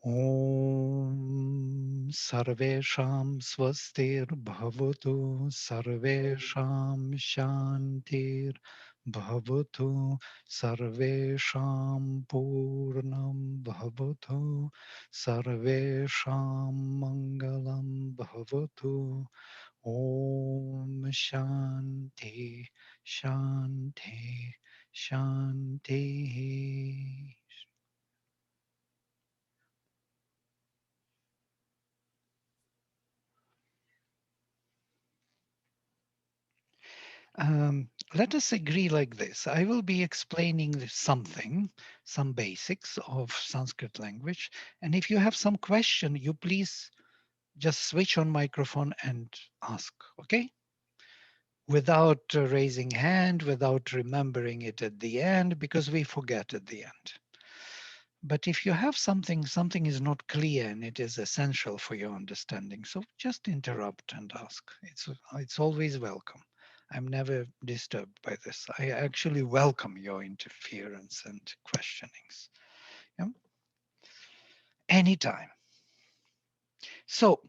Om Sarvesham Swastir Bhavatu Sarvesham Shantir Bhavatu Sarvesham Purnam Bhavatu Sarvesham Mangalam Bhavatu Om Shanti Shanti Shanti. Let us agree like this. I will be explaining something, some basics of Sanskrit language. And if you have some question, you please just switch on microphone and ask, okay? Without raising hand, without remembering it at the end, because we forget at the end. But if you have something is not clear and it is essential for your understanding, so just interrupt and ask. It's always welcome. I'm never disturbed by this. I actually welcome your interference and questionings. Yeah? Anytime. So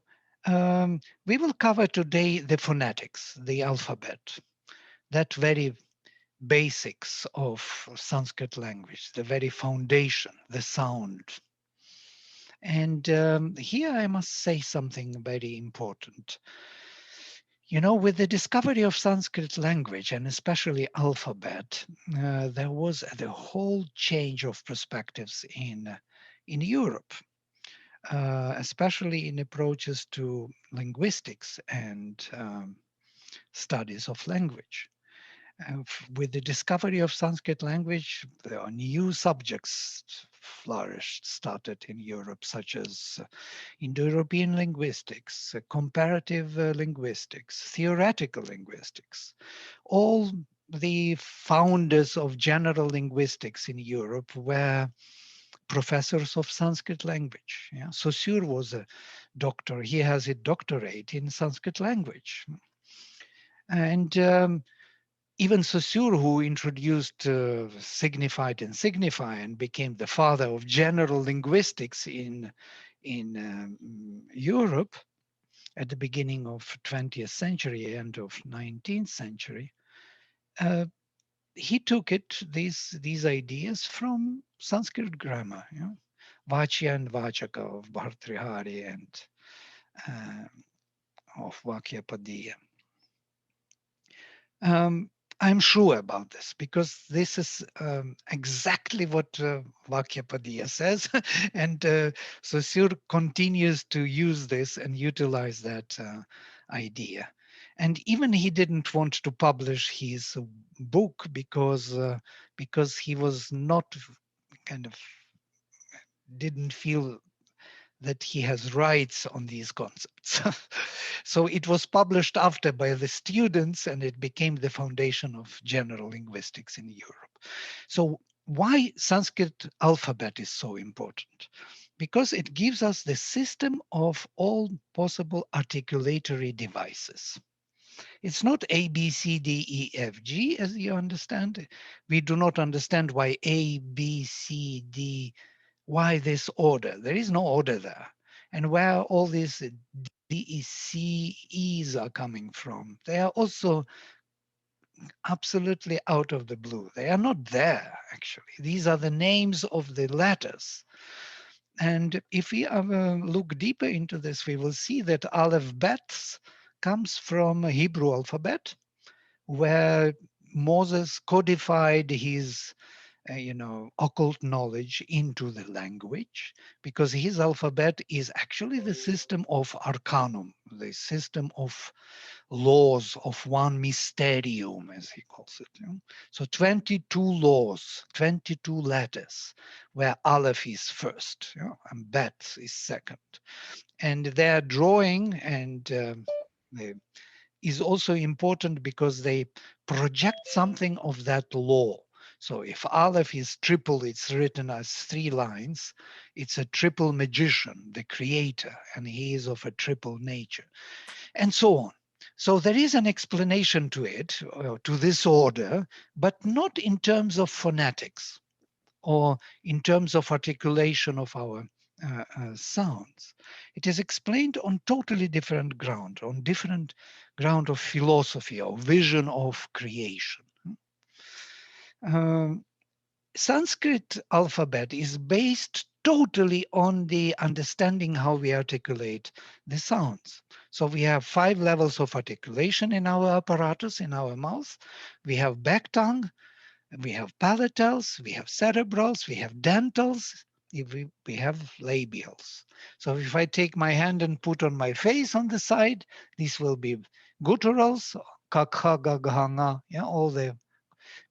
we will cover today the phonetics, the alphabet, that very basics of Sanskrit language, the very foundation, the sound. And here I must say something very important. You know, with the discovery of Sanskrit language and especially alphabet, there was the whole change of perspectives in Europe, especially in approaches to linguistics and studies of language. With the discovery of Sanskrit language, there are new subjects flourished, started in Europe, such as Indo-European linguistics, comparative linguistics, theoretical linguistics. All the founders of general linguistics in Europe were professors of Sanskrit language. Yeah? Saussure was a doctor. He has a doctorate in Sanskrit language. And even Saussure, who introduced signified and signify and became the father of general linguistics in Europe at the beginning of 20th century, end of 19th century, uh, he took these ideas from Sanskrit grammar, you know, Vachya and Vachaka of Bhartrihari and uh, of Vakyapadiya. Um, I'm sure about this because this is exactly what Vakyapadiya says. And Saussure continues to use this and utilize that idea. And even he didn't want to publish his book because he was not kind of didn't feel that he has rights on these concepts. So it was published after by the students and it became the foundation of general linguistics in Europe. So why Sanskrit alphabet is so important? Because it gives us the system of all possible articulatory devices. It's not A, B, C, D, E, F, G, as you understand. We do not understand why A, B, C, D, why this order? There is no order there. And where all these D, C, E's are coming from, they are also absolutely out of the blue. They are not there, actually. These are the names of the letters. And if we look deeper into this, we will see that Aleph Bet comes from a Hebrew alphabet, where Moses codified his occult knowledge into the language, because his alphabet is actually the system of arcanum, the system of laws of one mysterium, as he calls it. You know? So 22 laws, 22 letters, where Aleph is first, you know, and Bet is second. And their drawing and is also important because they project something of that law. So if Aleph is triple, it's written as 3 lines. It's a triple magician, the creator, and he is of a triple nature, and so on. So there is an explanation to it, to this order, but not in terms of phonetics or in terms of articulation of our sounds. It is explained on totally different ground, on different ground of philosophy or vision of creation. Um, Sanskrit alphabet is based totally on the understanding how we articulate the sounds. So we have 5 levels of articulation in our apparatus, in our mouth. We have back tongue, we have palatals, we have cerebrals, we have dentals, we have labials. So if I take my hand and put on my face on the side, these will be gutturals, kakha, gaghanga, yeah,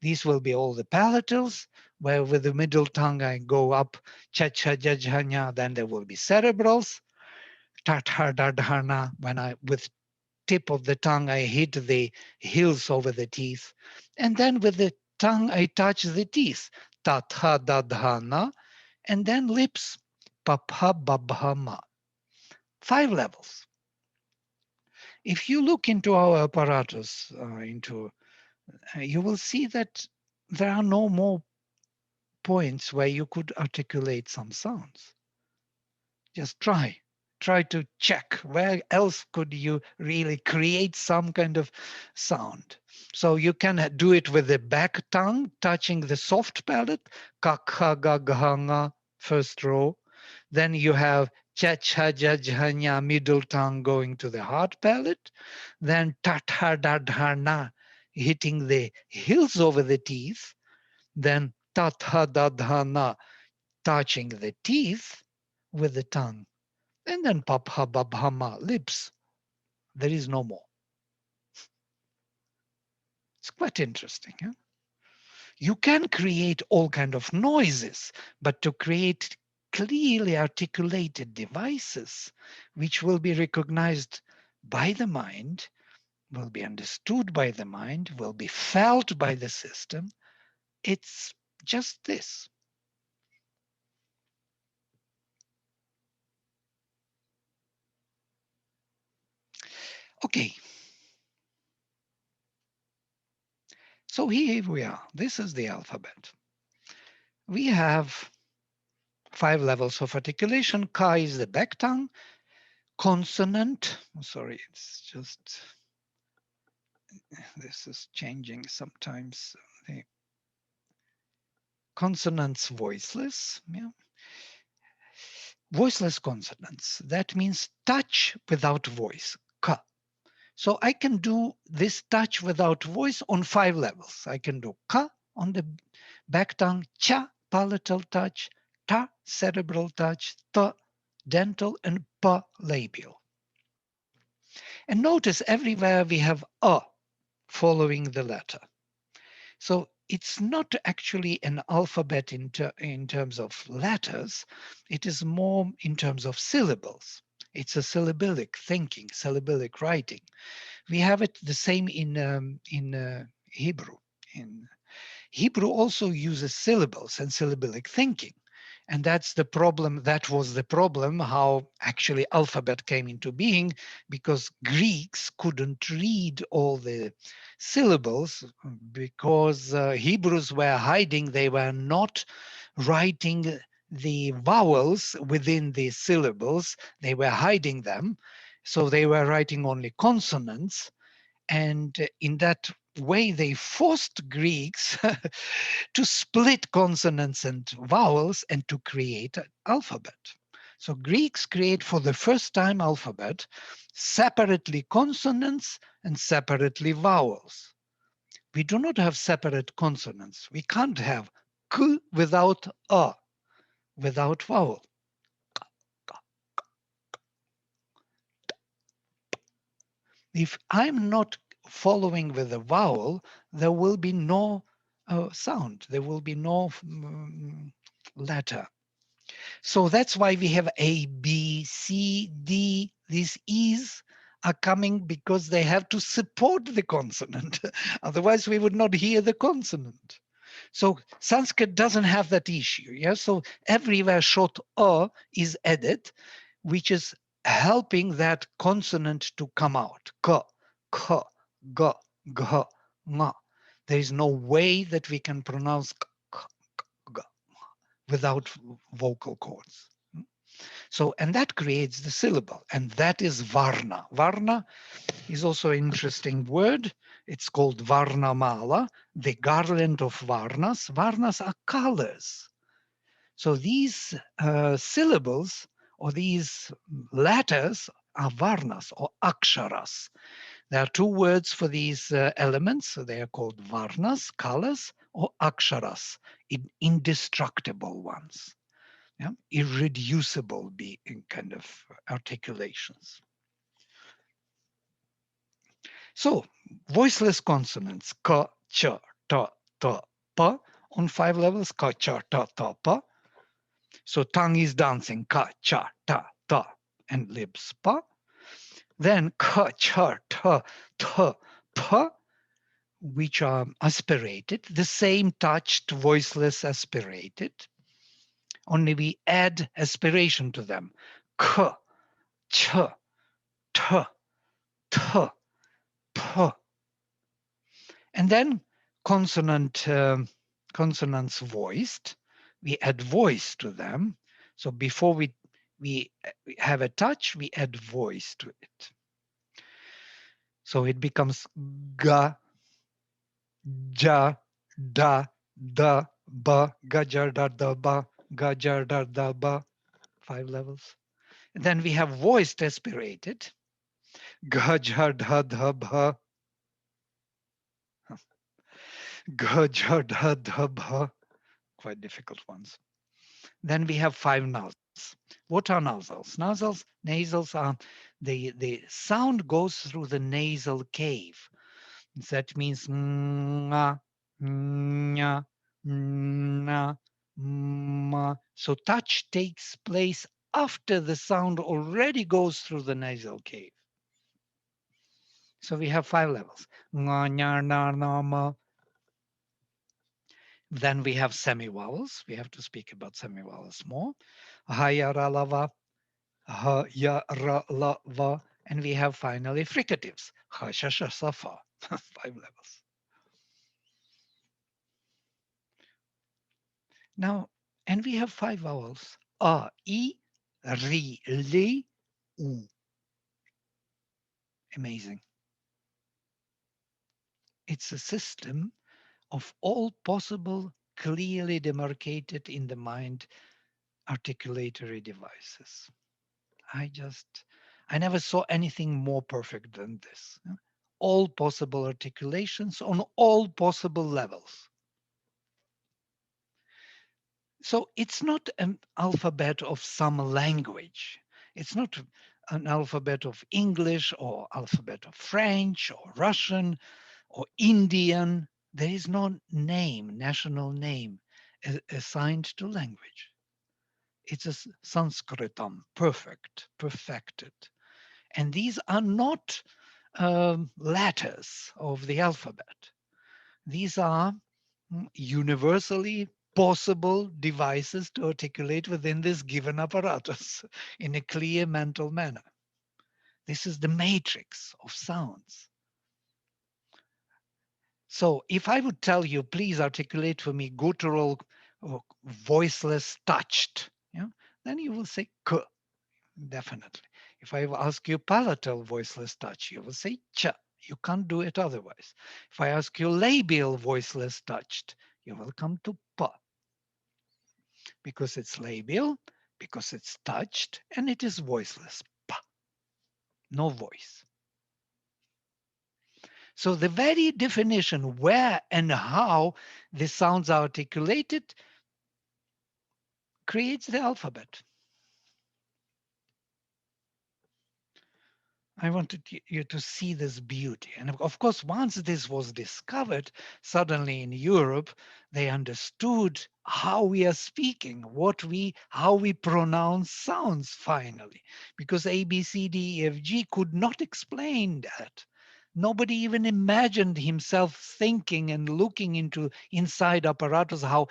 these will be all the palatals, where with the middle tongue I go up, cha cha jajhanya, then there will be cerebrals, tathar dadhana, when I with tip of the tongue I hit the hills over the teeth, and then with the tongue I touch the teeth, tatha dadhana, and then lips, papha babhama. 5 levels. If you look into our apparatus, you will see that there are no more points where you could articulate some sounds. Just try to check where else could you really create some kind of sound. So you can do it with the back tongue touching the soft palate, kakha gaghanga, first row. Then you have cha cha ja jhanya, middle tongue going to the hard palate. Then tatha dadhana, hitting the hills over the teeth. Then tatha dadhana, touching the teeth with the tongue. And then papha babhama, lips. There is no more. It's quite interesting. Yeah? You can create all kind of noises, but to create clearly articulated devices, which will be recognized by the mind, will be understood by the mind, will be felt by the system, it's just this. Okay, so here we are. This is the alphabet. We have 5 levels of articulation. Ka is the back tongue. Consonant, sorry, it's just, this is changing sometimes. The consonants voiceless. Yeah. Voiceless consonants. That means touch without voice. Ka. So I can do this touch without voice on 5 levels. I can do ka on the back tongue, cha palatal touch, ta cerebral touch, ta dental, and pa labial. And notice everywhere we have a following the letter. So it's not actually an alphabet in terms of letters. It is more in terms of syllables. It's a syllabic thinking, syllabic writing. We have it the same in Hebrew. In Hebrew also uses syllables and syllabic thinking. And that's the problem. That was the problem how actually alphabet came into being, because Greeks couldn't read all the syllables because Hebrews were hiding. They were not writing the vowels within the syllables. They were hiding them. So they were writing only consonants. And in that way, they forced Greeks to split consonants and vowels and to create an alphabet. So Greeks create for the first time alphabet separately consonants and separately vowels. We do not have separate consonants. We can't have k without a, without vowel. If I'm not following with a vowel, there will be no sound. There will be no letter. So that's why we have A, B, C, D. These E's are coming because they have to support the consonant. Otherwise, we would not hear the consonant. So Sanskrit doesn't have that issue. Yeah. So everywhere short is added, which is helping that consonant to come out. K, k, g, g, ng. There is no way that we can pronounce k, k, g without vocal cords. So, and that creates the syllable, and that is Varna. Varna is also an interesting word. It's called Varnamala, the garland of Varnas. Varnas are colors. So these syllables or these letters are Varnas or Aksharas. There are two words for these elements. So they are called Varnas, colors, or Aksharas, indestructible ones. Yeah? Irreducible being kind of articulations. So voiceless consonants k, ch, t, t, p on 5 levels, k, ch, t, t, p. So tongue is dancing ka, cha, ta, ta, and lips pa. Then ka, cha, ta, ta, pa, which are aspirated, the same touched, voiceless aspirated. Only we add aspiration to them. K, ch, t, t, p. And then consonants voiced. We add voice to them. So before we have a touch, we add voice to it. So it becomes ga, ja, da, da, ba, gajar, da, da, ba, gajar, da, da, ba. 5 levels. And then we have voiced aspirated. Gajar, da, da, ba, gajar, da, da, ba. Quite difficult ones. Then we have 5 nasals. What are nasals? Nasals are the sound goes through the nasal cave. That means nga, nya, na, ma. So touch takes place after the sound already goes through the nasal cave. So we have 5 levels. Nga, nya, na, na, ma. Then we have semi-vowels. We have to speak about semi-vowels more. Ha, ya, ra, la, va. Ha, ya, ra, la, va. And we have finally fricatives. Ha, sha, sha, sa, fa. 5 levels. Now, and we have 5 vowels. A, I, ri, li, u. Amazing. It's a system of all possible, clearly demarcated in the mind articulatory devices. I never saw anything more perfect than this. All possible articulations on all possible levels. So it's not an alphabet of some language. It's not an alphabet of English or alphabet of French or Russian or Indian. There is no name, national name assigned to language. It's a Sanskritam, perfected. And these are not letters of the alphabet. These are universally possible devices to articulate within this given apparatus in a clear mental manner. This is the matrix of sounds. So if I would tell you, please articulate for me guttural, voiceless, touched, yeah, then you will say k, definitely. If I ask you palatal voiceless touch, you will say cha. You can't do it otherwise. If I ask you labial voiceless touched, you will come to pa, because it's labial, because it's touched, and it is voiceless. Pa, no voice. So the very definition where and how the sounds are articulated creates the alphabet. I wanted you to see this beauty. And of course, once this was discovered, suddenly in Europe, they understood how we are speaking, how we pronounce sounds finally, because A, B, C, D, E, F, G could not explain that. Nobody even imagined himself thinking and looking into inside apparatus, how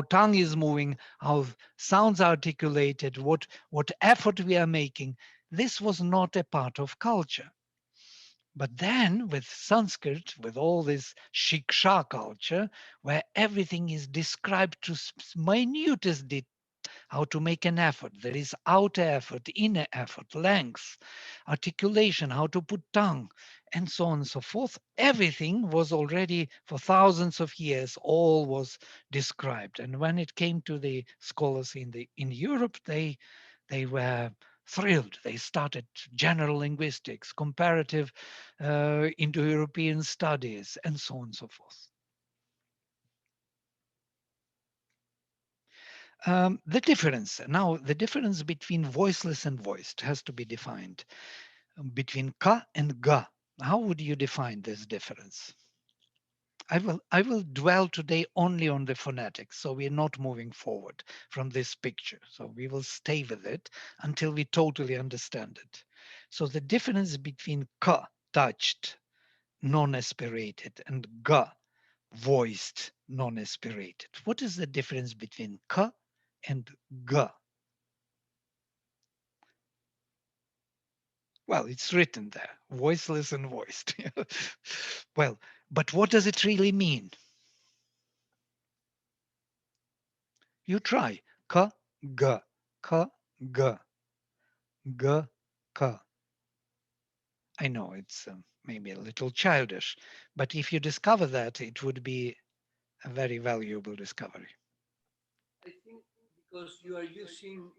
tongue is moving, how sounds are articulated, what effort we are making. This was not a part of culture. But then with Sanskrit, with all this Shiksha culture, where everything is described to minutest detail, how to make an effort. There is outer effort, inner effort, length, articulation, how to put tongue, and so on and so forth. Everything was already for thousands of years, all was described. And when it came to the scholars in Europe, they were thrilled. They started general linguistics, comparative Indo-European studies, and so on and so forth. The difference between voiceless and voiced has to be defined. Between ka and ga, how would you define this difference? I will dwell today only on the phonetics, so we're not moving forward from this picture. So we will stay with it until we totally understand it. So the difference between ka, touched, non-aspirated, and ga, voiced, non-aspirated. What is the difference between ka and ga? Well, it's written there, voiceless and voiced. Well, but what does it really mean? You try. Ka, ga, ka, ga, ga, ka. I know it's maybe a little childish, but if you discover that, it would be a very valuable discovery. I think because you are using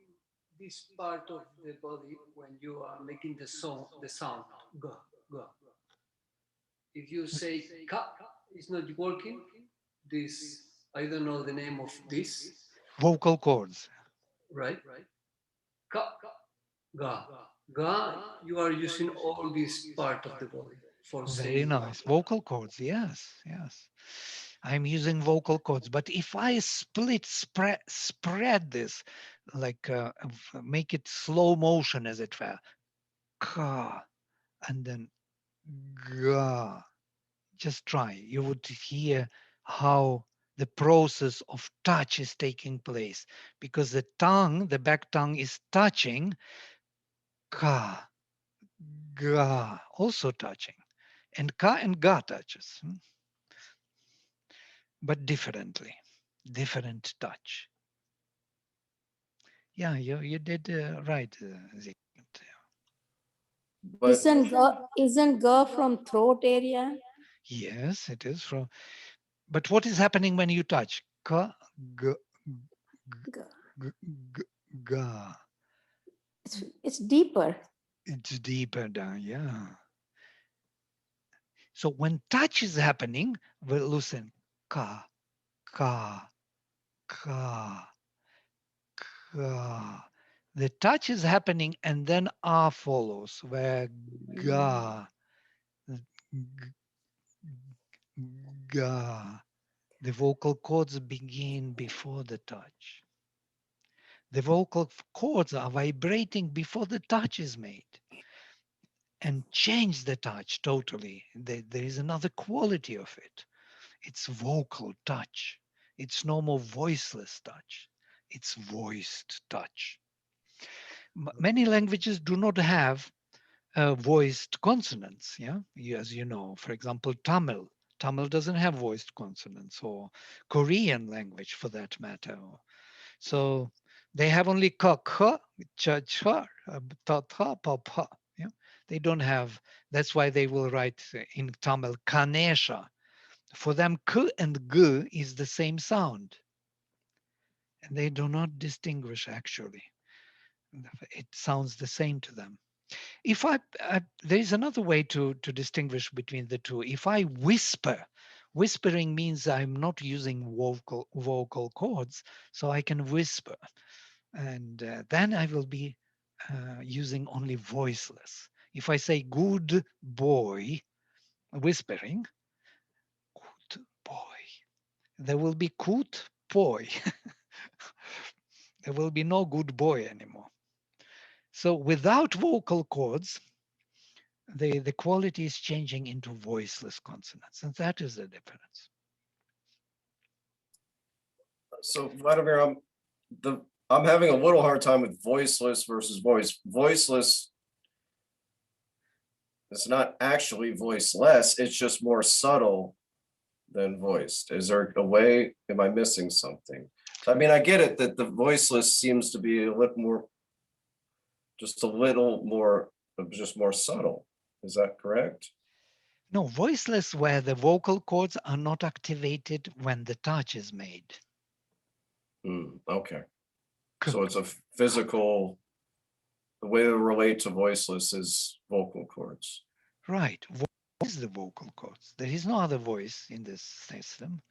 this part of the body when you are making the sound, go, go. If you say ka, it's not working. This, I don't know the name of this, Vocal cords. right? Ka, ga, ga. You are using all this part of the body for Very saying ga. nice. Vocal cords, yes, yes. I'm using vocal cords, but if I spread this, like make it slow motion, as it were, ka, and then ga, just try. You would hear how the process of touch is taking place because the tongue, the back tongue, is touching ka, ga, also touching, and ka and ga touches. But differently, different touch. Yeah, you did right, Zigmund. But isn't G from throat area? Yes, it is from. But what is happening when you touch? Ka, g, G. g, g, ga. It's deeper. It's deeper down. Yeah. So when touch is happening, we'll listen. Ka, ka, ka, ka. The touch is happening, and then ah follows, where ga, ga. The vocal cords begin before the touch. The vocal cords are vibrating before the touch is made and change the touch totally. There is another quality of it. It's vocal touch. It's no more voiceless touch. It's voiced touch. Many languages do not have voiced consonants. Yeah, as you know, for example, Tamil. Tamil doesn't have voiced consonants, or Korean language for that matter. So they have only ka, kha, cha, cha, ta, tha, pa, pa. Yeah? They don't have, that's why they will write in Tamil, Kanesha. For them, k and g is the same sound. And they do not distinguish actually. It sounds the same to them. If there is another way to distinguish between the two. If I whisper, whispering means I'm not using vocal cords, so I can whisper. And then I will be using only voiceless. If I say good boy, whispering, good boy, there will be kut boy. There will be no good boy anymore. So without vocal cords, the quality is changing into voiceless consonants, and that is the difference. So Vladimir, I'm having a little hard time with voiceless versus voice. Voiceless is not actually voiceless, it's just more subtle than voiced. Is there a way, am I missing something? I mean, I get it that the voiceless seems to be a little more, just a little more, just more subtle. Is that correct? No, voiceless where the vocal cords are not activated when the touch is made. Okay. K- So it's a physical, the way to relate to voiceless is vocal cords. Right. Voice is the vocal cords. There is no other voice in this system.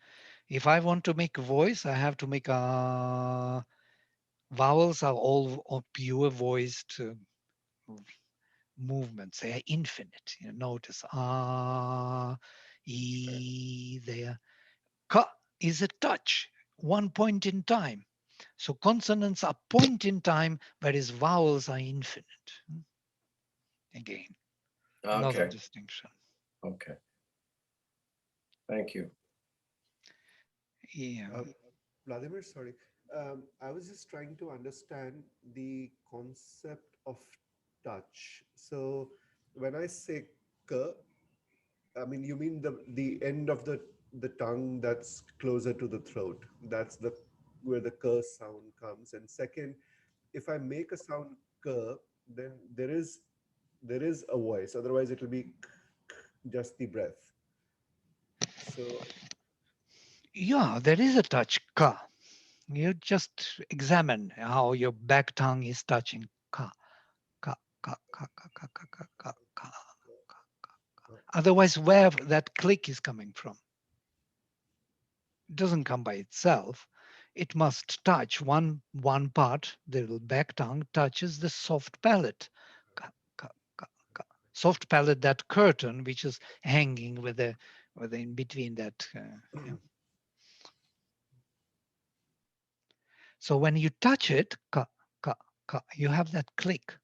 If I want to make a voice, I have to make a vowels are all pure voiced movements. They are infinite. You know, notice e there. Ka is a touch, one point in time. So consonants are point in time, whereas vowels are infinite. Again, another Okay. distinction. Okay. Thank you. Yeah. Vladimir, sorry. I was just trying to understand the concept of touch. So when I say k, I mean you mean the end of the tongue that's closer to the throat. That's the where the k sound comes. And second, if I make a sound k, then there is a voice. Otherwise, it will be just the breath. So Yeah, there is a touch ka. You just examine how your back tongue is touching ka, ka, ka, ka, ka, ka, ka, ka, ka, ka. Otherwise, where that click is coming from? It doesn't come by itself. It must touch one part. The back tongue touches the soft palate. Ka, ka, ka, ka. Soft palate, that curtain which is hanging with in between that. Yeah. So when you touch it, ka, ka, ka, you have that click.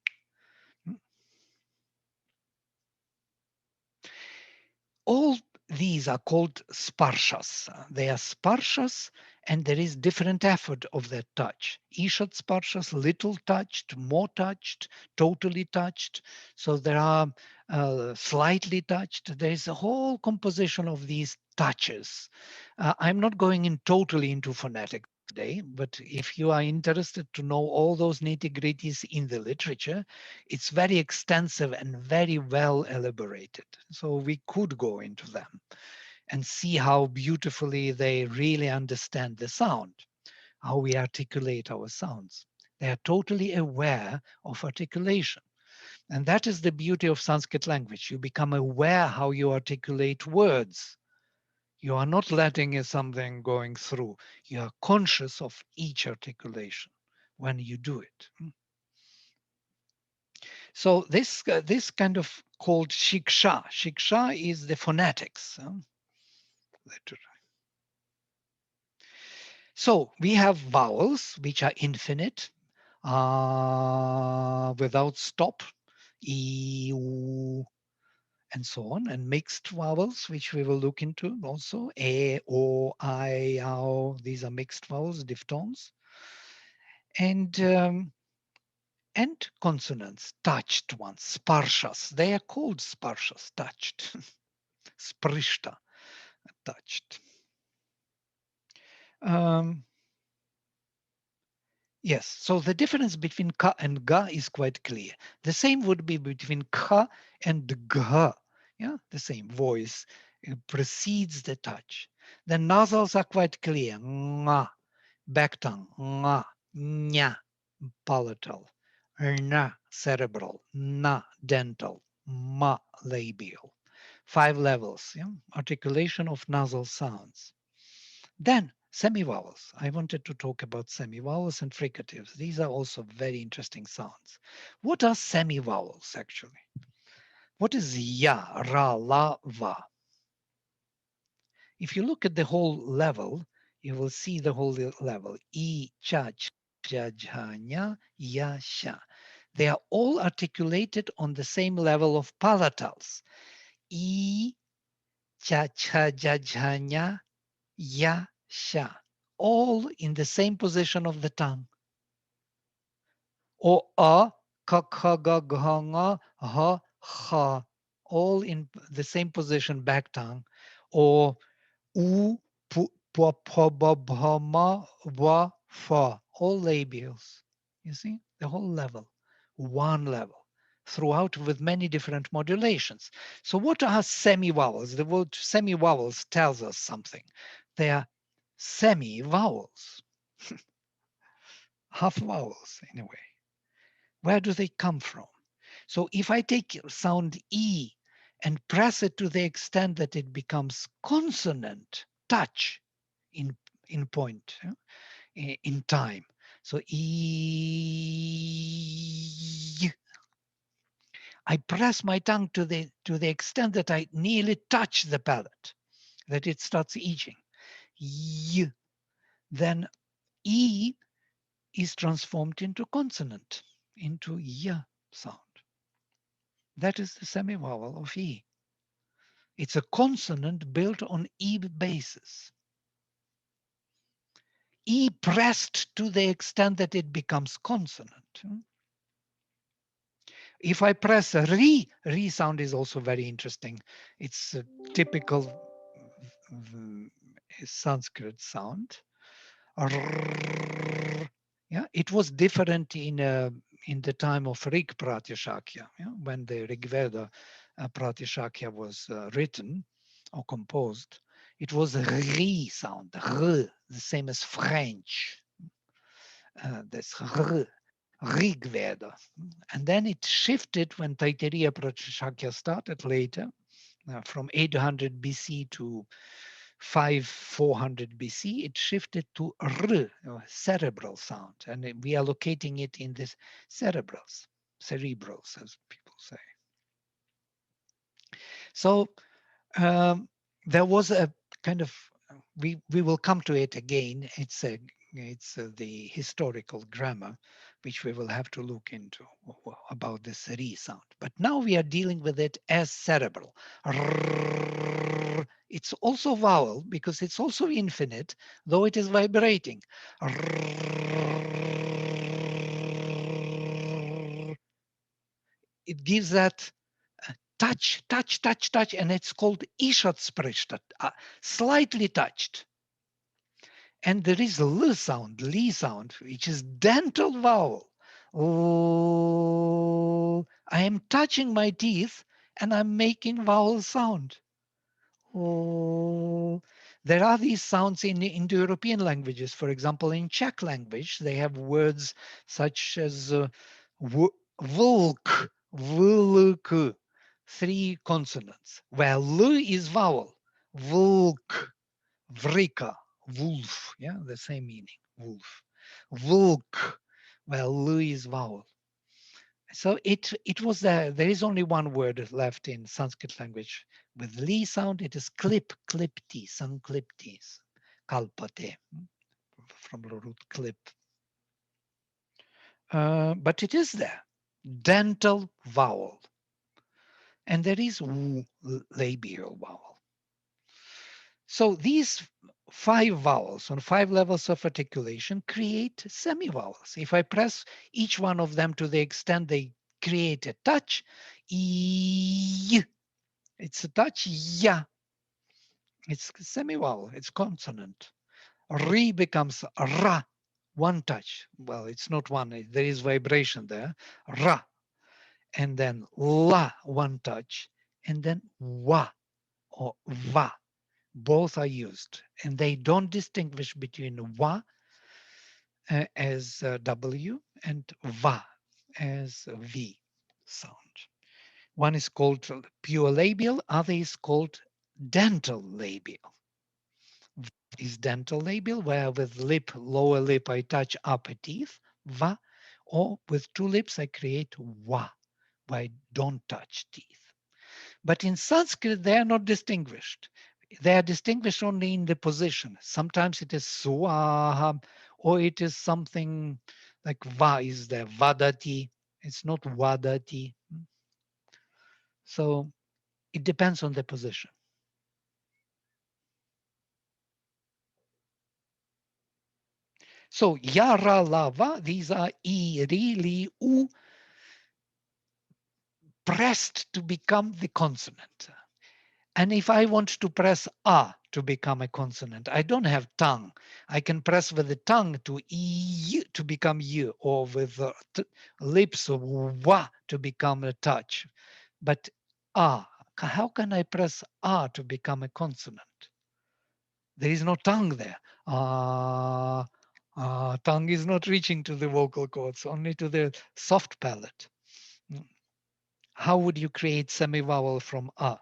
All these are called sparshas. They are sparshas, and there is different effort of that touch. Ishat sparshas, little touched, more touched, totally touched. So there are slightly touched. There is a whole composition of these touches. I'm not going in totally into phonetics today, but if you are interested to know all those nitty-gritties in the literature, it's very extensive and very well elaborated. So we could go into them and see how beautifully they really understand the sound, how we articulate our sounds. They are totally aware of articulation. And that is the beauty of Sanskrit language. You become aware how you articulate words. You are not letting something going through. You are conscious of each articulation when you do it. So this kind of called shiksha. Shiksha is the phonetics. So we have vowels which are infinite without stop, e, u, and so on, and mixed vowels, which we will look into also, a, o, I, ao. These are mixed vowels, diphthongs, and consonants, touched ones, sparshas. They are called sparshas, touched, sprishta, touched. Yes, so the difference between ka and ga is quite clear. The same would be between kha and gha. Yeah, the same voice precedes the touch. The nasals are quite clear. Nga, back tongue, nga, nya, palatal, na, cerebral, na, dental, ma, labial. 5 levels, yeah? Articulation of nasal sounds. Then semi-vowels. I wanted to talk about semi-vowels and fricatives. These are also very interesting sounds. What are semi-vowels actually? What is ya, ra, la, va? If you look at the whole level, you will see the whole level. I, cha, ch, ja, jha, nya, ya, sha. They are all articulated on the same level of palatals. I, cha, cha, ja, jha, nya, ya, sha. All in the same position of the tongue. Or a, ka, kha, ga, gha, nga, ha, ha. All in the same position, back tongue. Or u, pu, pa, pa, ba, bha, ma, wa, for all labials. You see, the whole level, one level, throughout with many different modulations. So what are semi-vowels? The word semi-vowels tells us something. They are semi-vowels, half vowels in a way. Where do they come from? So if I take sound E and press it to the extent that it becomes consonant, touch in point, in time. So E, I press my tongue to the extent that I nearly touch the palate, that it starts itching. Y, then E is transformed into consonant, into Y sound. That is the semi-vowel of E. It's a consonant built on E basis. E pressed to the extent that it becomes consonant. If I press a re sound is also very interesting. It's a typical Sanskrit sound. Yeah, it was different in the time of Rig Pratyashakya, when the Rig Veda Pratyashakya was written or composed. It was a re sound, r, the same as French. That's r, Rig Veda. And then it shifted when Taittiriya Pratyashakya started later, from 800 BC to 400 BC, it shifted to r, cerebral sound, and we are locating it in this cerebrals, as people say. So there was a kind of, we will come to it again. It's the historical grammar, which we will have to look into about this re sound. But now we are dealing with it as cerebral. It's also vowel because it's also infinite, though it is vibrating. It gives that touch, touch, touch, touch, and it's called Ischatsprechta, slightly touched. And there is a L sound, which is dental vowel. Oh, I am touching my teeth and I'm making vowel sound. Oh, there are these sounds in Indo-European languages. For example, in Czech language, they have words such as vulk, vulk, three consonants, where L is vowel. Vulk, vrika, wolf, yeah, the same meaning, wolf. Vulk, where L is vowel. So it was there. There is only one word left in Sanskrit language with li sound. It is klipti, sankliptis, kalpate, from the root clip. But it is there, dental vowel, and there is labial vowel. So these 5 vowels on 5 levels of articulation create semi-vowels. If I press each one of them to the extent they create a touch, e, it's a touch, ya. It's semi-vowel, it's consonant. Re becomes ra, one touch. Well, it's not one, there is vibration there. Ra, and then la, one touch, and then wa or va. Both are used, and they don't distinguish between wa as W and va as V sound. One is called pure labial, other is called dental labial. Is dental labial, where with lip, lower lip, I touch upper teeth, va, or with 2 lips, I create wa, where I don't touch teeth. But in Sanskrit, they are not distinguished. They are distinguished only in the position. Sometimes it is swaha, or it is something like va is there, vadati. It's not vadati. So it depends on the position. So yara lava, these are e, ri, li, u, pressed to become the consonant. And if I want to press A to become a consonant, I don't have tongue. I can press with the tongue to E to become U, or with the lips of Wa to become a touch. But A, how can I press A to become a consonant? There is no tongue there. Tongue is not reaching to the vocal cords, only to the soft palate. How would you create semi-vowel from A?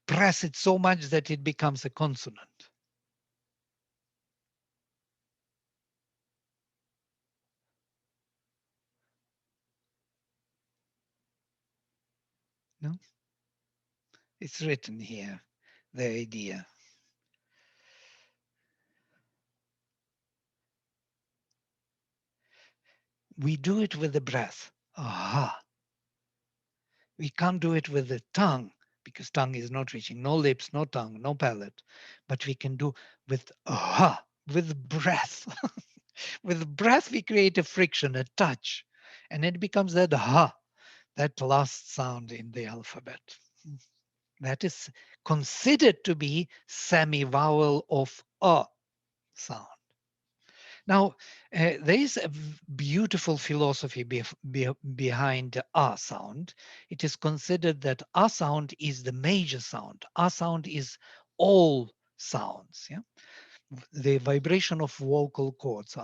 Press it so much that it becomes a consonant. No? It's written here, the idea. We do it with the breath. Aha. We can't do it with the tongue because tongue is not reaching. No lips, no tongue, no palate. But we can do with aha, with breath. With breath, we create a friction, a touch, and it becomes that ha, that last sound in the alphabet. That is considered to be semi-vowel of a sound. Now, there is a beautiful philosophy behind a sound. It is considered that a sound is the major sound. A sound is all sounds. Yeah? The vibration of vocal cords.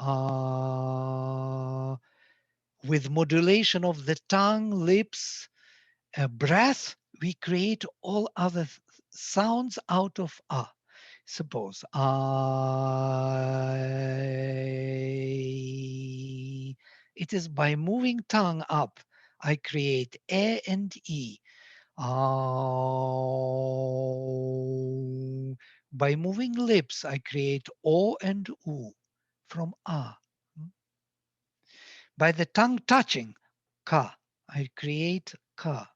With modulation of the tongue, lips, breath, we create all other sounds out of a. Suppose I. It is by moving tongue up, I create a and e. Ow. By moving lips, I create o and u from a. By the tongue touching, ka, I create ka.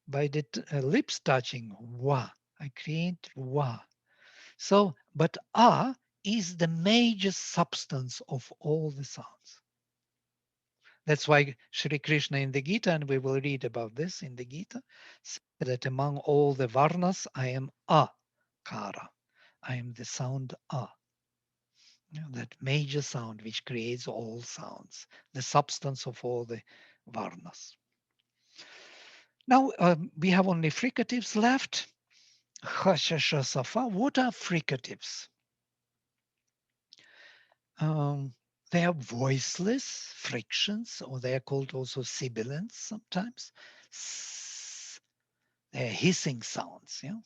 By the lips touching, wa, I create wa. So, but a is the major substance of all the sounds. That's why Sri Krishna in the Gita, and we will read about this in the Gita, said that among all the Varnas, I am a kara. I am the sound a. That major sound which creates all sounds, the substance of all the Varnas. Now we have only fricatives left. Ha, sha, sha, safa. What are fricatives? They are voiceless frictions, or they are called also sibilants sometimes. They're hissing sounds. Yeah?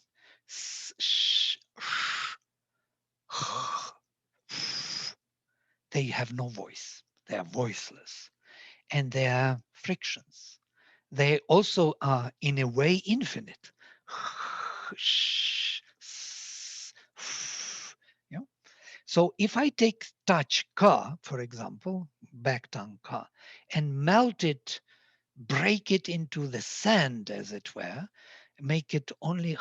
They have no voice. They are voiceless. And they are frictions. They also are, in a way, infinite. Yeah? So if I take touch ka, for example, back tongue ka, and melt it, break it into the sand, as it were, make it only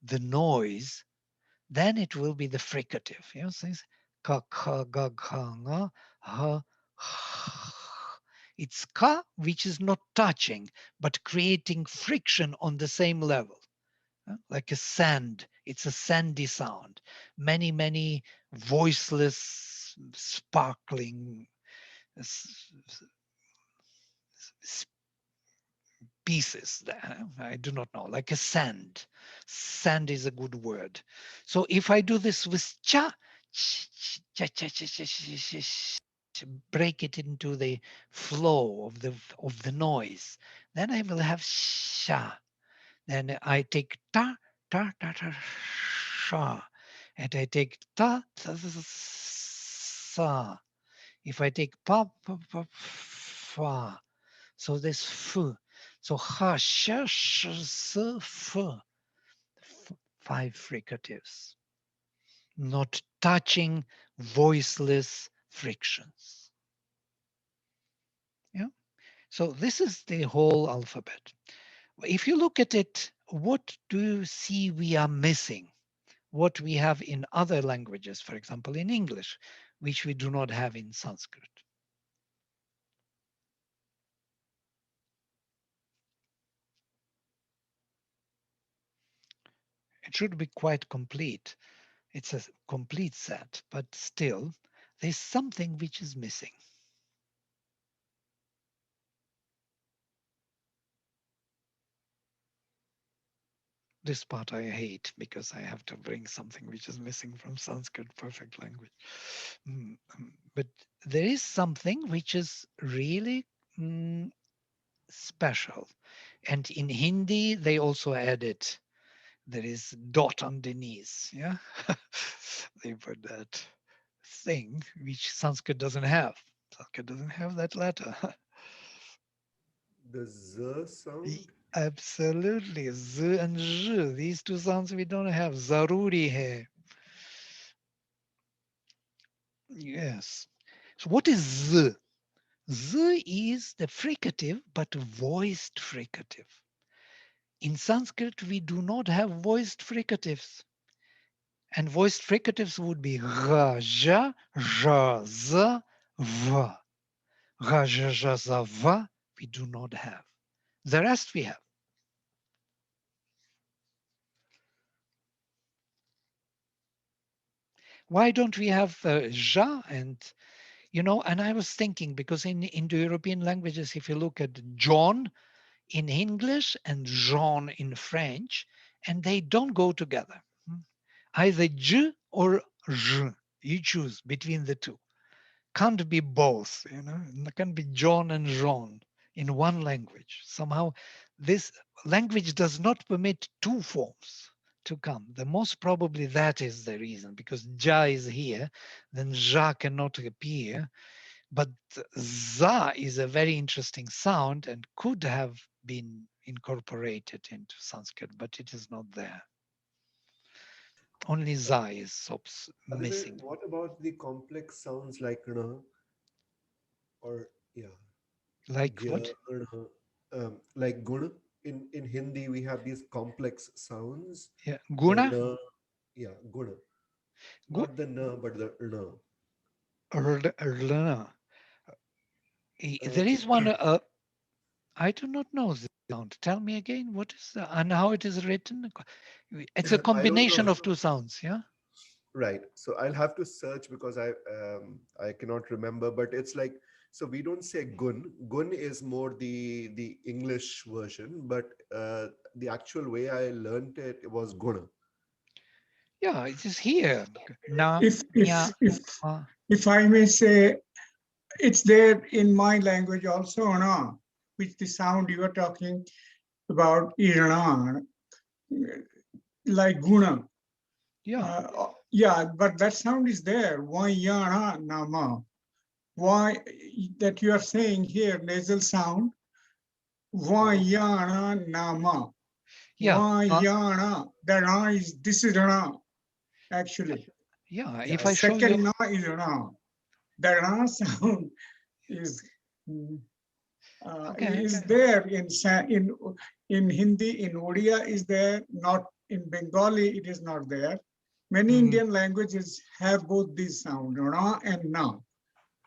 the noise, then it will be the fricative. You know, things ka ka ga ga nga ha. It's ka, which is not touching, but creating friction on the same level. Like a sand. It's a sandy sound. Many, many voiceless, sparkling pieces there. I do not know, like a sand. Sand is a good word. So if I do this with cha, cha, cha, cha, cha, cha, cha, cha, break it into the flow of the noise, then I will have sha. Then I take ta, ta, ta, ta, sha. And I take ta, ta, ta, ta, sa. If I take pa, pa, pa, fa. So this f. So ha, sha, sh, s, f. 5 fricatives. Not touching, voiceless frictions. Yeah. So this is the whole alphabet. If you look at it, what do you see we are missing? What we have in other languages, for example, in English, which we do not have in Sanskrit. should be quite complete. It's a complete set, but still, there's something which is missing. This part I hate because I have to bring something which is missing from Sanskrit perfect language. But there is something which is really special. And in Hindi, they also added, there is dot underneath. Yeah, they put that thing which Sanskrit doesn't have. Sanskrit doesn't have that letter. The Z sound. Absolutely. Z and Z. These two sounds we don't have. Zaruri hai. Yes. So what is Z? Z is the fricative, but voiced fricative. In Sanskrit, we do not have voiced fricatives. And voiced fricatives would be ra, ja, ja, za, va. Ra, ja, ja, za, va, we do not have. The rest we have. Why don't we have ja and, and I was thinking, because in Indo-European languages, if you look at John in English and Jean in French, and they don't go together. Either J or J, you choose between the two. Can't be both, It can't be John and Jean in one language. Somehow this language does not permit two forms to come. The most probably that is the reason, because Ja is here, then Ja cannot appear. But Za is a very interesting sound and could have been incorporated into Sanskrit, but it is not there. Only Za is By the way, missing. what about the complex sounds like or yeah, Like gya, what? like guna? In Hindi, we have these complex sounds. Yeah. The Guna? yeah, guna. Gu- Not the but the There is one, I do not know the sound. Tell me again, what is and how it is written? It's a I don't know. combination of two sounds, yeah? Right. So I'll have to search because I cannot remember, but it's like, so we don't say gun. Gun is more the English version, but the actual way I learned it was guna. Yeah, it is here. Na, If nya, if if ma. if I may say, it's there in my language also, no? Which the sound you are talking about, irana, like guna. Yeah, Yeah, but that sound is there. Why yana nama? Why that you are saying here, nasal sound? Why yana nama? yeah, Why yana? The na is this is na actually. yeah. Yeah, If The I show you, second na is na. The na sound is okay. there in Hindi, in Odia is there, not in Bengali, it is not there. Many Indian languages have both these sounds, na and na,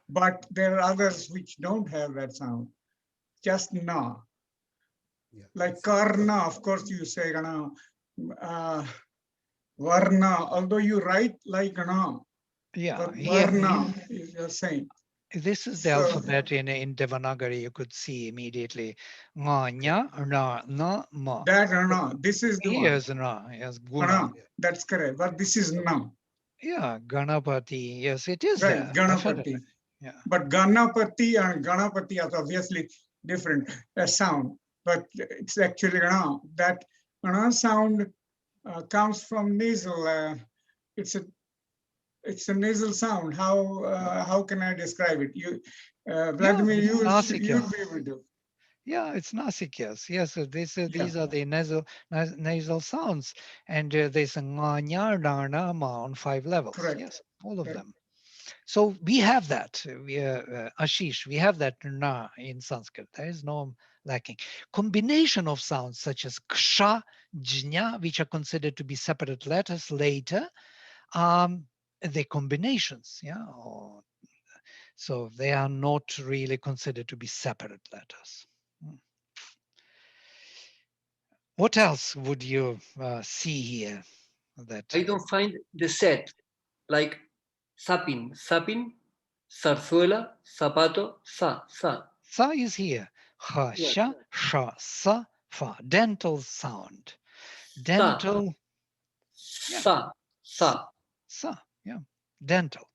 but there are others which don't have that sound, just na. yeah. Like karna, of course you say uh, varna, although you write like na, Yeah, but here, varna is the same. this is the So alphabet in Devanagari. You could see immediately. Nga, nya, na, na, ma. that na, this is the one. Here's na, yes, guna. Na, that's correct, but this is na. Yeah, Ganapati. Yes, it is Right, there, definitely. Ganapati. Yeah. But Ganapati and Ganapati are obviously different sound, but it's actually Gana. That Gana sound comes from nasal. It's a it's a nasal sound. How can I describe it? You, Yeah, Vladimir, it's Nasik, you'll yeah. be able to. Yeah, it's Nasik, yes. Yes, so Yeah, these are the nasal sounds. And there's a nga, nya, na, na, ma on 5 levels. correct. Yes, all of Correct. them. So we have that. Ashish, we have that na in Sanskrit. There is no lacking. Combination of sounds such as ksha, jnya, which are considered to be separate letters later, the combinations, yeah. So they are not really considered to be separate letters. What else would you see here? that I don't find the set like sapin, sapin, zarzuela, zapato, sa. sa is here. Ha, Yes. sha, sha, sa, fa. Dental sound. Sa, Dental, yeah, sa. sa, yeah, dental.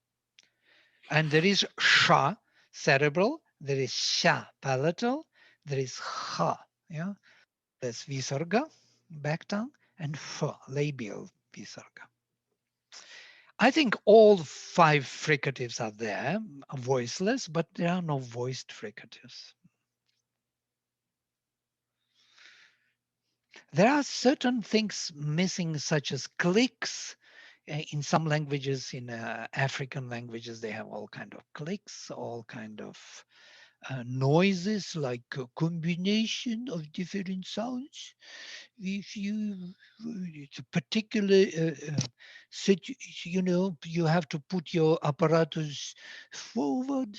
And there is sha, cerebral. There is sha, palatal. There is ha, yeah. There's visarga, back tongue, and fa, labial visarga. I think all 5 fricatives are there, voiceless, but there are no voiced fricatives. There are certain things missing, such as clicks. In some languages, in African languages, they have all kind of clicks, all kind of noises, like a combination of different sounds. If you, it's a particular you have to put your apparatus forward,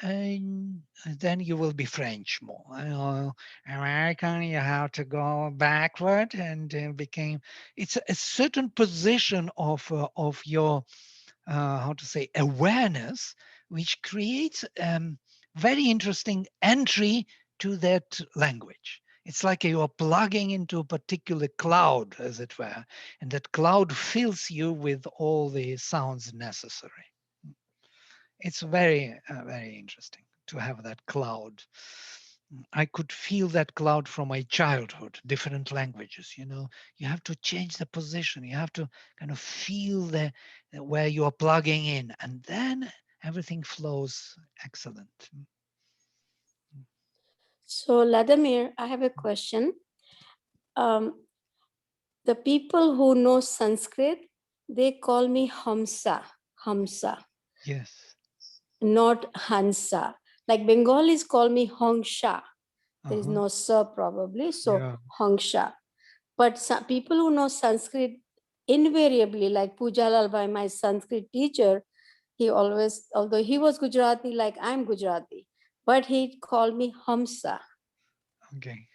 and then you will be French more. American, you have to go backward, and became. It's a certain position of your how to say awareness, which creates very interesting entry to that language. It's like you are plugging into a particular cloud, as it were, and that cloud fills you with all the sounds necessary. It's very, very interesting to have that cloud. I could feel that cloud from my childhood, different languages. You have to change the position. You have to kind of feel where you are plugging in, and then everything flows excellent. So, Ladamir, I have a question. The people who know Sanskrit, they call me Hamsa, Yes. not Hansa. Like Bengalis call me Hongsha. There is Uh-huh. no sir probably, so Yeah. Hongsha. But some people who know Sanskrit invariably, like Pujalal Bhai, my Sanskrit teacher, he always, although he was Gujarati, like I'm Gujarati, but he called me Hamsa. Okay.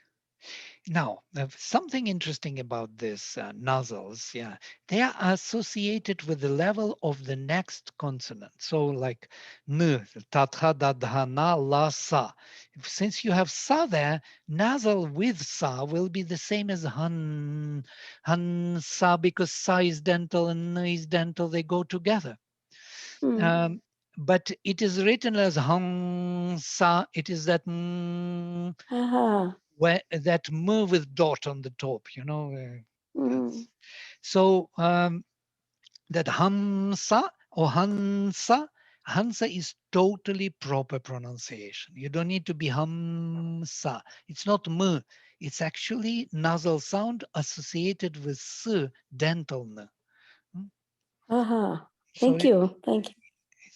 Now, something interesting about this nasals, yeah, they are associated with the level of the next consonant. So like n, tatha, dadha, na, la, sa. Since you have sa there, nasal with sa will be the same as han, sa, because sa is dental and n is dental, they go together. But it is written as hang, sa, it is that where that m with dot on the top, So that hamsa or hansa is totally proper pronunciation. You don't need to be hamsa. It's not m. It's actually nasal sound associated with s, dental n. So Thank you. Thank you.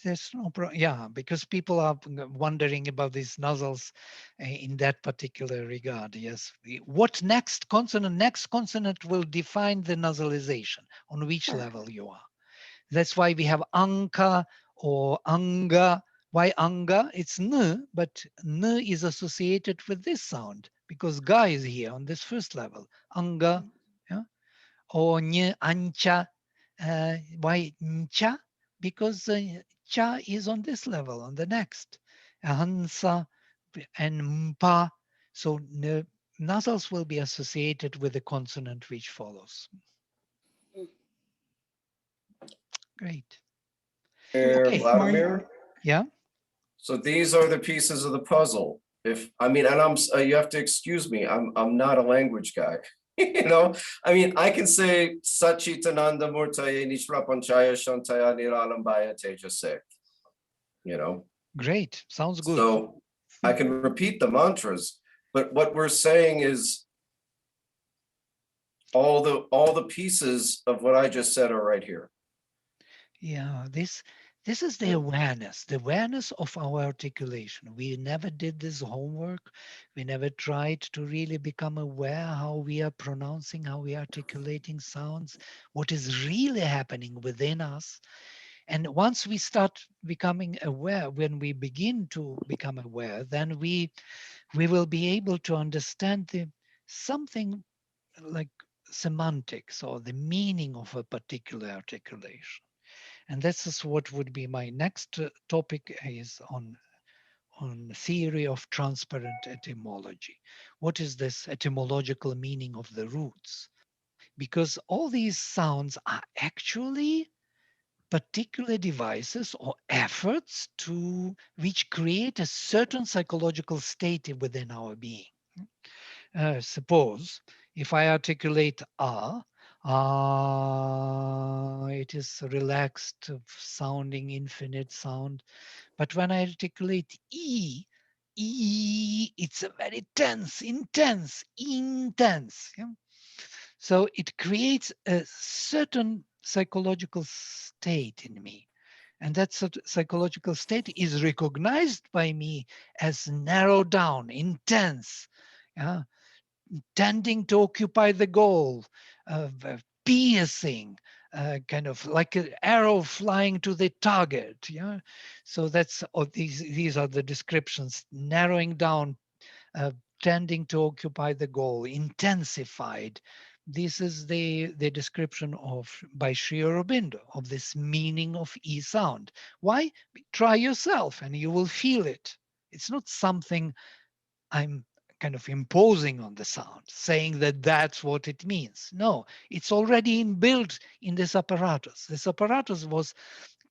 there's no yeah, because people are wondering about these nasals in that particular regard. Yes. What next consonant? Next consonant will define the nasalization, on which level you are. That's why we have anka or anga. Why anga? It's n, but n is associated with this sound because ga is here on this first level. Anga, yeah? Or ny, ancha. Why ncha? Because cha is on this level, on the next. Hansa and mpa. So nasals will be associated with the consonant which follows. Great. Okay. Vladimir. Yeah. So these are the pieces of the puzzle. And I'm you have to excuse me. I'm not a language guy. I can say Sachitananda Murtaye Nishrapanchaya Shantaya Niralambaya Tejasek. Great. Sounds good. So I can repeat the mantras, but what we're saying is all the pieces of what I just said are right here. Yeah, this is the awareness of our articulation. We never did this homework. We never tried to really become aware how we are pronouncing, how we are articulating sounds, what is really happening within us. And once we start becoming aware, when we begin to become aware, then we will be able to understand something like semantics or the meaning of a particular articulation. And this is what would be my next topic is on theory of transparent etymology. What is this etymological meaning of the roots? Because all these sounds are actually particular devices or efforts to which create a certain psychological state within our being. Suppose if I articulate it is relaxed sounding infinite sound. But when I articulate it's a very tense, intense. Yeah? So it creates a certain psychological state in me. And that psychological state is recognized by me as narrowed down, intense, yeah? Tending to occupy the goal, piercing, kind of like an arrow flying to the target. Yeah, so that's these are the descriptions: narrowing down, uh, tending to occupy the goal, intensified. This is the description of by Sri Aurobindo of this meaning of E sound. Why? Try yourself and you will feel it. It's not something I'm kind of imposing on the sound, saying that that's what it means. No, it's already inbuilt in this apparatus. This apparatus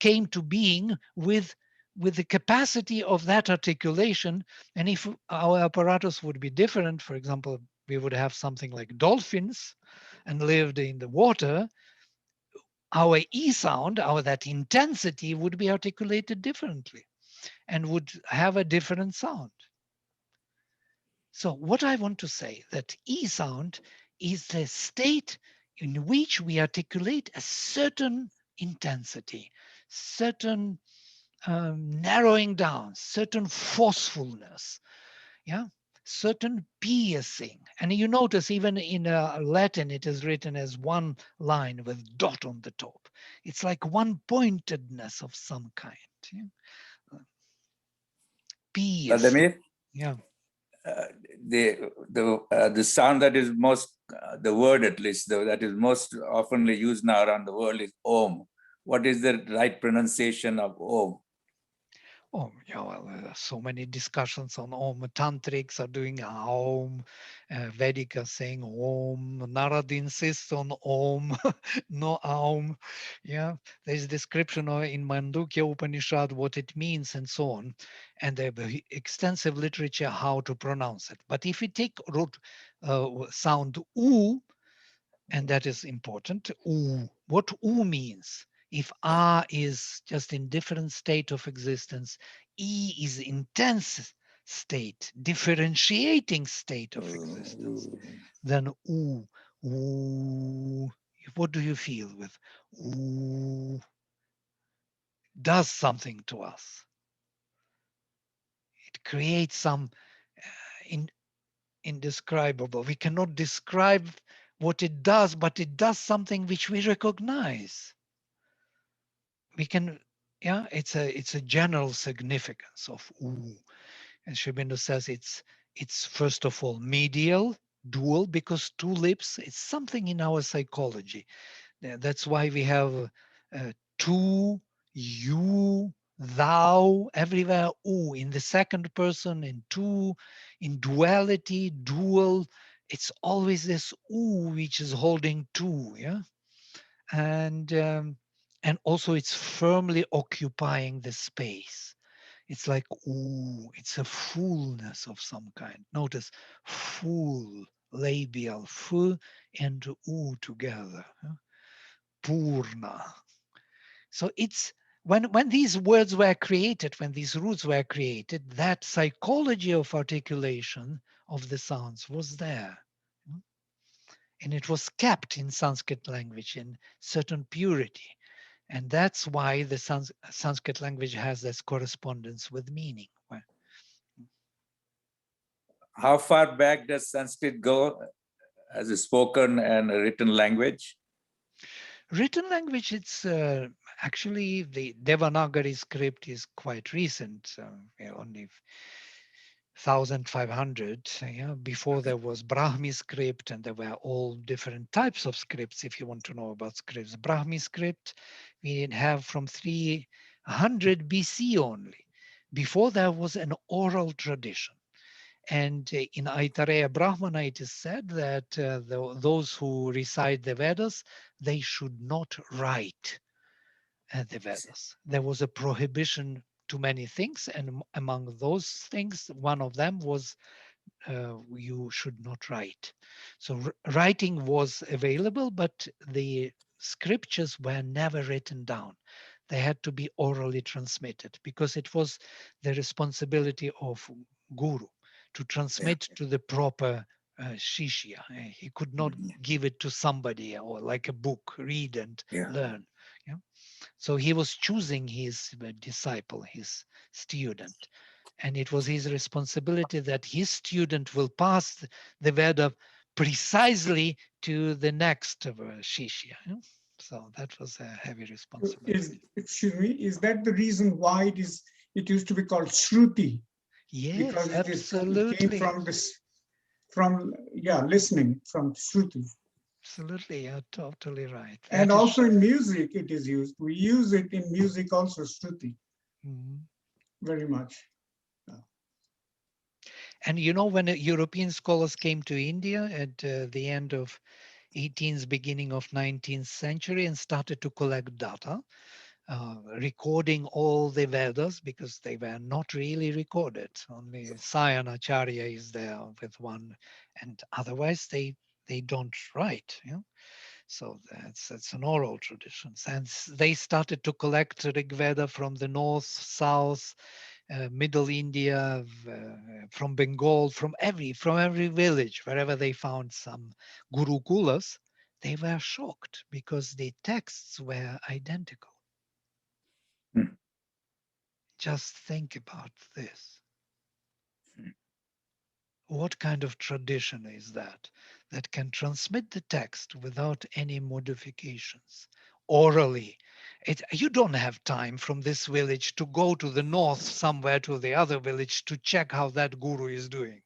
came to being with the capacity of that articulation. And if our apparatus would be different, for example, we would have something like dolphins and lived in the water, our E sound, that intensity would be articulated differently and would have a different sound. So what I want to say that E sound is the state in which we articulate a certain intensity, certain narrowing down, certain forcefulness, yeah, certain piercing. And you notice even in Latin, it is written as one line with dot on the top. It's like one pointedness of some kind. Yeah? Piercing. Vladimir, Yeah. The sound that is most, the word at least, that is most oftenly used now around the world is Om. What is the right pronunciation of Om? Oh, yeah, well, there are so many discussions on Om. Tantrics are doing Aum, Vedic are saying Om, Narad insists on Om, no Aum. Yeah, there's description in Mandukya Upanishad what it means and so on. And there are extensive literature how to pronounce it. But if we take root sound U, and that is important, U, what U means? If A is just in different state of existence, E is intense state, differentiating state of existence, then U, U, what do you feel with U? Does something to us. It creates some indescribable. We cannot describe what it does, but it does something which we recognize. We can, yeah, it's a general significance of U. And Sri Aurobindo says it's first of all medial, dual, because two lips, it's something in our psychology. That's why we have tu, you, thou, everywhere U. In the second person, in two, in duality, dual, it's always this U which is holding two, yeah? And also it's firmly occupying the space. It's like, ooh, it's a fullness of some kind. Notice full, labial, full and ooh together. Purna. So it's when these words were created, when these roots were created, that psychology of articulation of the sounds was there. And it was kept in Sanskrit language in certain purity. And that's why the Sanskrit language has this correspondence with meaning. How far back does Sanskrit go as a spoken and a written language? Written language, it's actually the Devanagari script is quite recent, only 1500. Yeah, before there was Brahmi script, and there were all different types of scripts. If you want to know about scripts, Brahmi script we did have from 300 BC only. Before there was an oral tradition. And in Aitareya Brahmana, it is said that those who recite the Vedas, they should not write the Vedas. There was a prohibition to many things, and among those things, one of them was you should not write. So writing was available, but the scriptures were never written down. They had to be orally transmitted because it was the responsibility of guru to transmit to the proper shishya. He could not give it to somebody or like a book, read and Yeah. learn. Yeah? So he was choosing his disciple, his student. And it was his responsibility that his student will pass the Veda precisely to the next Shishya. So that was a heavy responsibility. Excuse me, is that the reason why it used to be called Shruti? Yes, Because it came absolutely. listening from Shruti. Absolutely, you're totally right. And That is. also in music it is used. We use it in music also, Shruti, very much. And you know, when European scholars came to India at the end of 18th, beginning of 19th century and started to collect data, recording all the Vedas because they were not really recorded. Only Sayanacharya is there with one, and otherwise they don't write. So that's an oral tradition. And they started to collect Rig Veda from the north, south, middle India, from Bengal, from every village, wherever they found some gurukulas, they were shocked because the texts were identical. Just think about this. What kind of tradition is that can transmit the text without any modifications orally? You don't have time from this village to go to the north somewhere to the other village to check how that guru is doing.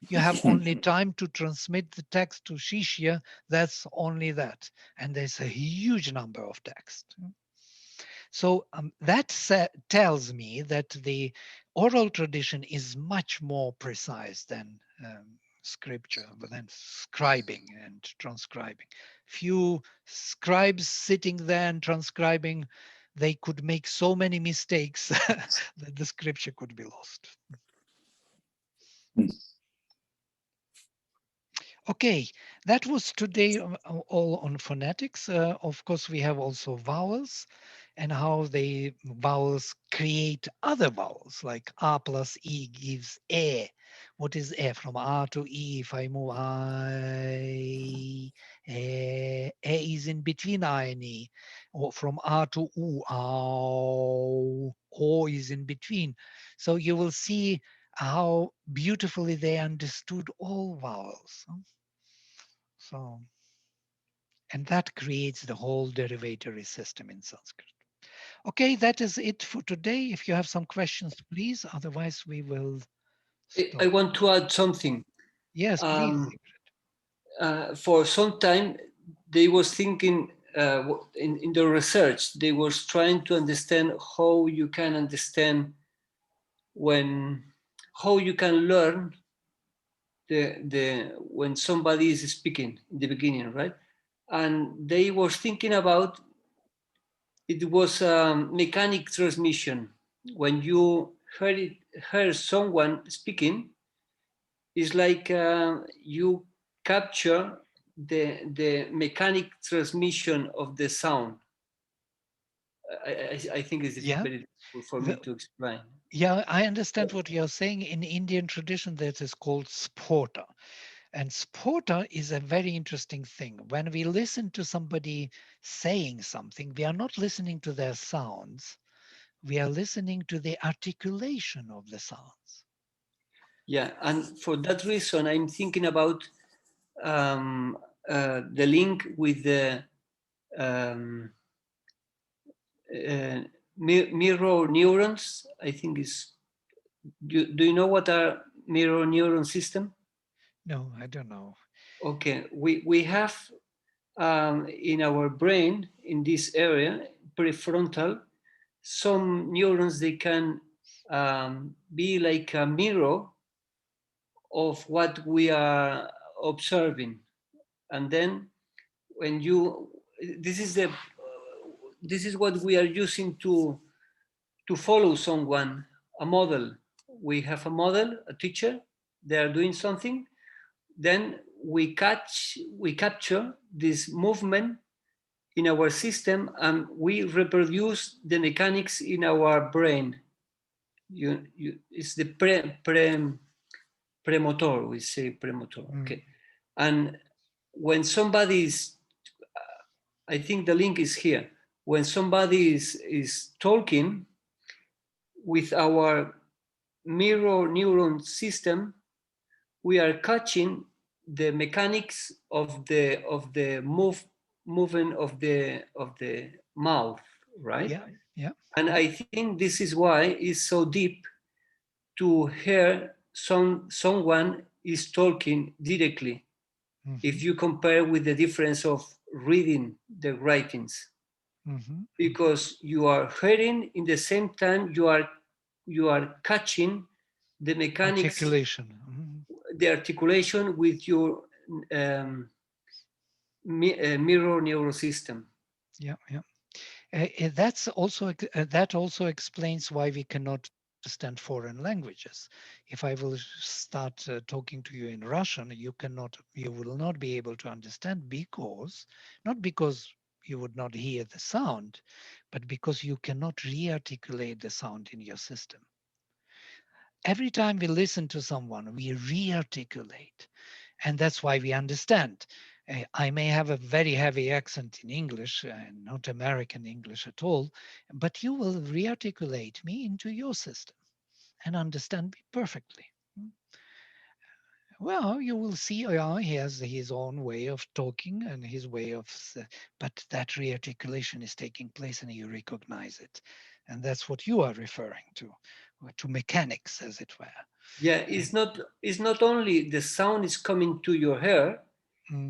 You have only time to transmit the text to Shishya. That's only that. And there's a huge number of texts. So that tells me that the oral tradition is much more precise than scripture, but then scribing and transcribing. Few scribes sitting there and transcribing, they could make so many mistakes that the scripture could be lost. Okay, that was today all on phonetics. Of course, we have also vowels and how the vowels create other vowels, like A plus E gives E. What is E? From A to E, if I move I, E is in between I and E. Or from A to U, O is in between. So you will see how beautifully they understood all vowels. So, and that creates the whole derivatory system in Sanskrit. Okay, that is it for today. If you have some questions, please. Otherwise, we will stop. I want to add something. Yes, please. For some time, they was thinking in the research, they was trying to understand how you can understand how you can learn when somebody is speaking in the beginning, right? And they was thinking about it was mechanic transmission. When you hear someone speaking, it's like you capture the mechanic transmission of the sound. I think it's very difficult for me to explain. Yeah, I understand what you're saying. In Indian tradition, that is called sporta. And sporta is a very interesting thing. When we listen to somebody saying something, we are not listening to their sounds. We are listening to the articulation of the sounds. Yeah, and for that reason, I'm thinking about the link with the mirror neurons. I think is. Do you know what are mirror neuron system? No, I don't know. Okay, we have in our brain, in this area, prefrontal, some neurons, they can be like a mirror of what we are observing. And then when you, this is the, this is what we are using to follow someone, a model. We have a model, a teacher, they are doing something, then we capture this movement in our system and we reproduce the mechanics in our brain. It's the premotor, we say premotor, okay. And when somebody is, I think the link is here, when somebody is talking with our mirror neuron system, we are catching the mechanics of the movement of the mouth, right? Yeah, yeah. And I think this is why it's so deep to hear someone is talking directly. If you compare with the difference of reading the writings, because you are hearing in the same time you are catching the mechanics, Articulation. the articulation with your mirror neural system. Yeah, yeah. That also explains why we cannot understand foreign languages. If I will start talking to you in Russian, you will not be able to understand, not because you would not hear the sound, but because you cannot re-articulate the sound in your system. Every time we listen to someone, we re-articulate, and that's why we understand. I may have a very heavy accent in English, not American English at all, but you will re-articulate me into your system and understand me perfectly. Well, you will see, he has his own way of talking and his way of, but that re-articulation is taking place and you recognize it. And that's what you are referring to mechanics, as it were. Yeah, it's not only the sound is coming to your hair,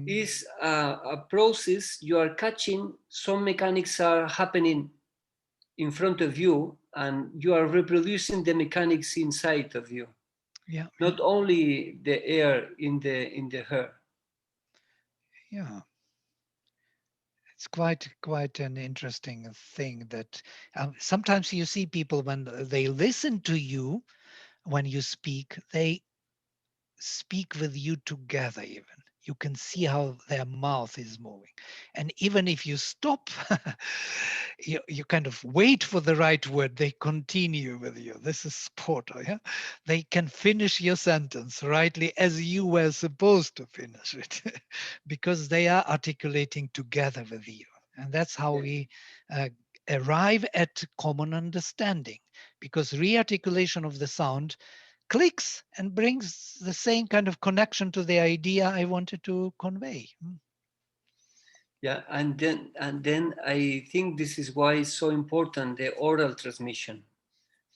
it's a process. You are catching, some mechanics are happening in front of you and you are reproducing the mechanics inside of you. Yeah. Not only the air in the hair. Yeah. It's quite an interesting thing that sometimes you see people when they listen to you, when you speak, they speak with you together even. You can see how their mouth is moving. And even if you stop, you kind of wait for the right word, they continue with you. This is sport, yeah? They can finish your sentence rightly as you were supposed to finish it because they are articulating together with you. And that's how we arrive at common understanding, because re-articulation of the sound clicks and brings the same kind of connection to the idea I wanted to convey. Yeah, and then I think this is why it's so important, the oral transmission,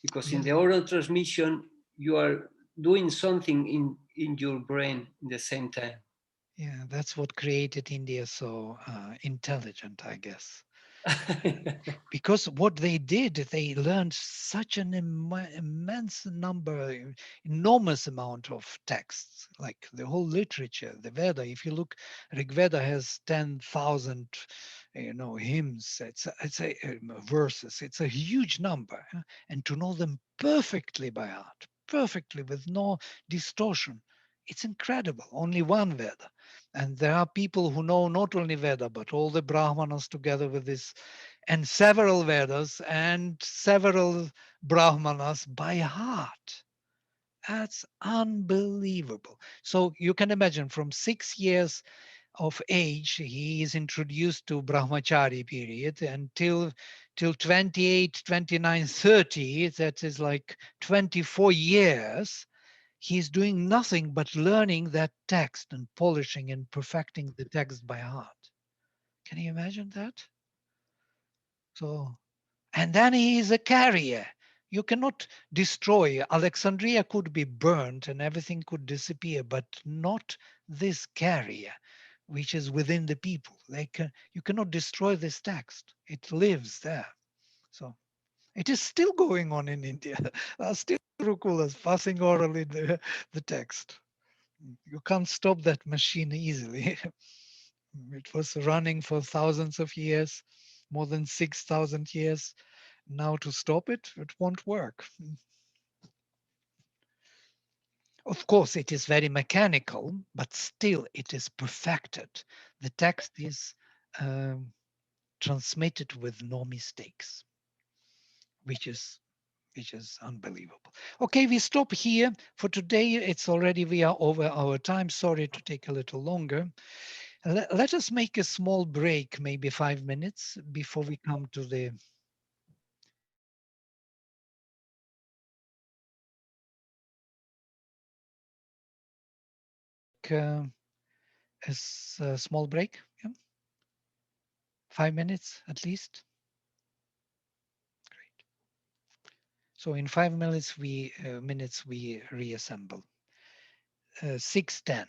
because in the oral transmission you are doing something in your brain in the same time. Yeah, that's what created India so intelligent, I guess. Because what they did, they learned such an immense number, enormous amount of texts, like the whole literature, the Veda. If you look, Rig Veda has 10,000, hymns. It's a verses. It's a huge number, and to know them perfectly by heart, perfectly with no distortion, it's incredible. Only one Veda. And there are people who know not only Veda, but all the Brahmanas together with this, and several Vedas and several Brahmanas by heart. That's unbelievable. So you can imagine from 6 years of age, he is introduced to Brahmachari period until till 28, 29, 30, that is like 24 years. He's doing nothing but learning that text and polishing and perfecting the text by heart. Can you imagine that? So, and then he is a carrier. you cannot destroy. Alexandria could be burnt and everything could disappear, but not this carrier, which is within the people. You cannot destroy this text. It lives there. So it is still going on in India. There are still Gurukulas passing orally the text. You can't stop that machine easily. It was running for thousands of years, more than 6,000 years. Now to stop it, it won't work. Of course, it is very mechanical, but still it is perfected. The text is transmitted with no mistakes, which is unbelievable. Okay, we stop here for today. It's already, we are over our time. Sorry to take a little longer. Let us make a small break, maybe 5 minutes before we come to the a small break. Yeah? 5 minutes at least. Great. So in 5 minutes we reassemble. 6:10.